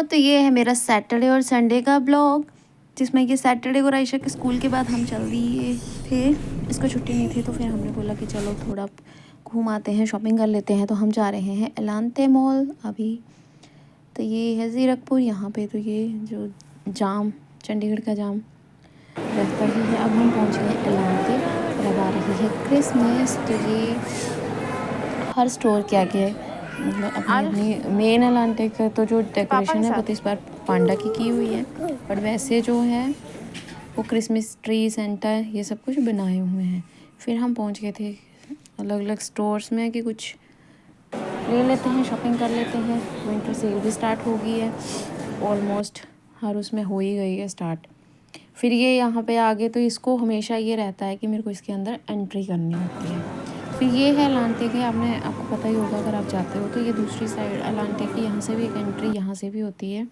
तो ये है मेरा सैटरडे और संडे का ब्लॉग, जिसमें ये सैटरडे को रायशा के स्कूल के बाद हम चल दिए थे। इसको छुट्टी नहीं थी तो फिर हमने बोला कि चलो थोड़ा घूम आते हैं, शॉपिंग कर लेते हैं। तो हम जा रहे हैं एलांते मॉल अभी। तो ये है ज़ीरकपुर। यहाँ पे तो ये जो जाम, चंडीगढ़ का जाम रहता ही है। अब हम पहुँच गए एलांते और अब आ रही है क्रिसमस। तो ये हर स्टोर के आगे मतलब अपनी अपनी मेन एलांटे का तो जो डेकोरेशन है वो तो इस बार पांडा की हुई है, बट वैसे जो है वो क्रिसमस ट्री, सेंटा, ये सब कुछ बनाए हुए हैं। फिर हम पहुंच गए थे अलग अलग स्टोर्स में कि कुछ ले लेते हैं, शॉपिंग कर लेते हैं। विंटर सेल भी स्टार्ट हो गई है, ऑलमोस्ट हर उसमें हो ही गई है स्टार्ट। फिर ये यहाँ पे आगे तो इसको हमेशा ये रहता है कि मेरे को इसके अंदर एंट्री करनी होती है। फिर ये है एलांटे के, आपको पता ही होगा अगर आप जाते हो तो ये दूसरी साइड एलांटे की, यहाँ से भी एक एंट्री यहाँ से भी होती है।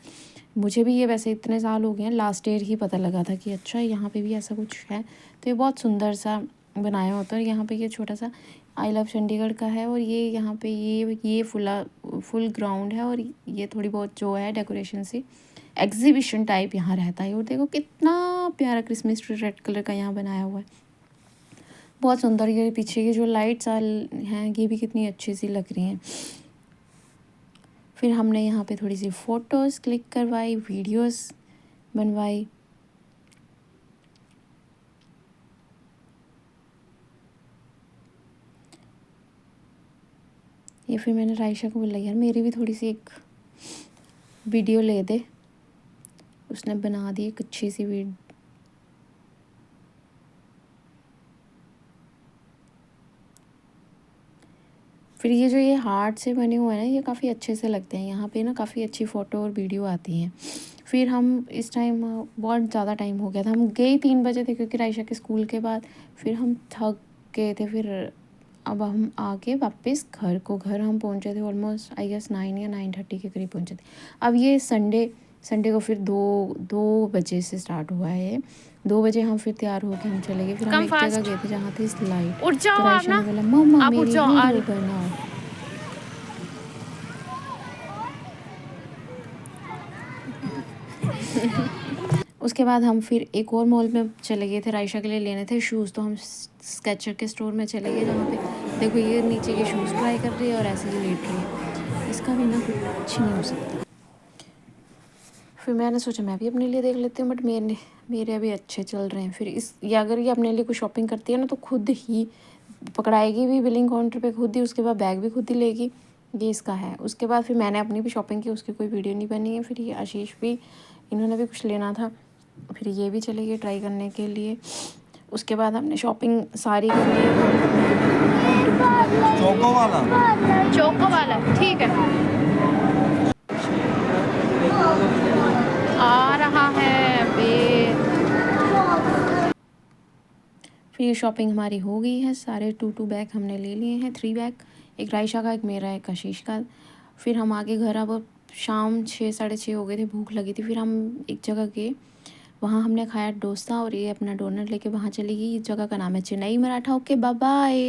मुझे भी ये वैसे इतने साल हो गए हैं, लास्ट ईयर ही पता लगा था कि अच्छा यहाँ पे भी ऐसा कुछ है। तो ये बहुत सुंदर सा बनाया होता है। और यहाँ पे ये छोटा सा आई लव चंडीगढ़ का है। और ये यहाँ पे ये फुल ग्राउंड है। और ये थोड़ी बहुत जो है डेकोरेशन से एग्जीबिशन टाइप यहाँ रहता है। और देखो कितना प्यारा क्रिसमस ट्री रेड कलर का यहाँ बनाया हुआ है, बहुत सुंदर। ये पीछे की जो लाइट्स हैं ये भी कितनी अच्छी सी लग रही हैं। फिर हमने यहाँ पे थोड़ी सी फ़ोटोज़ क्लिक करवाई, वीडियोस बनवाई। ये फिर मैंने रायशा को बोला यार मेरी भी थोड़ी सी एक वीडियो ले दे। उसने बना दी एक अच्छी सी वीडियो। फिर ये जो ये हार्ट से बने हुए हैं ना, ये काफ़ी अच्छे से लगते हैं। यहाँ पे ना काफ़ी अच्छी फ़ोटो और वीडियो आती हैं। फिर हम इस टाइम बहुत ज़्यादा टाइम हो गया था, हम गए 3 बजे थे क्योंकि रायशा के स्कूल के बाद फिर हम थक गए थे। फिर अब हम आके वापस घर हम पहुँचे थे ऑलमोस्ट आई गेस 9 या 9:30 के करीब पहुँचे थे। अब ये संडे को फिर 2 बजे से स्टार्ट हुआ है। 2 बजे हम फिर तैयार होकर हम चले गए। फिर हम एक जगह गए थे जहाँ थी स्लाइड। तो रायशा ने बोला मम्मा मेरी वीडियो बनाओ। उसके बाद हम फिर एक और मॉल में चले गए थे, रायशा के लिए लेने थे शूज़। तो हम स्केचर के स्टोर में चले गए जहाँ पे देखो ये नीचे के शूज़ ट्राई कर रही है और ऐसे ही लेट रही है। इसका भी ना कुछ नहीं हो सकता। फिर मैंने सोचा मैं भी अपने लिए देख लेती हूँ, बट मेरे अभी अच्छे चल रहे हैं। फिर अगर ये अपने लिए कुछ शॉपिंग करती है ना तो खुद ही पकड़ाएगी भी बिलिंग काउंटर पे खुद ही, उसके बाद बैग भी खुद ही लेगी। ये इसका है। उसके बाद फिर मैंने अपनी भी शॉपिंग की, उसकी कोई वीडियो नहीं बनी है। फिर ये आशीष भी, इन्होंने भी कुछ लेना था। फिर ये भी चले गए ट्राई करने के लिए। उसके बाद हमने शॉपिंग सारी कर ली। चोको वाला ठीक है, आ रहा है फिर शॉपिंग हमारी हो गई है। सारे 2 बैग हमने ले लिए हैं, 3 बैग, एक रायशा का, एक मेरा, एक आशीष का। फिर हम आगे घर, अब शाम 6 साढ़े 6 हो गए थे, भूख लगी थी। फिर हम एक जगह गए, वहाँ हमने खाया डोसा और ये अपना डोनट लेके वहाँ चली गई। इस जगह का नाम है Chennai Maratha. Okay bye bye.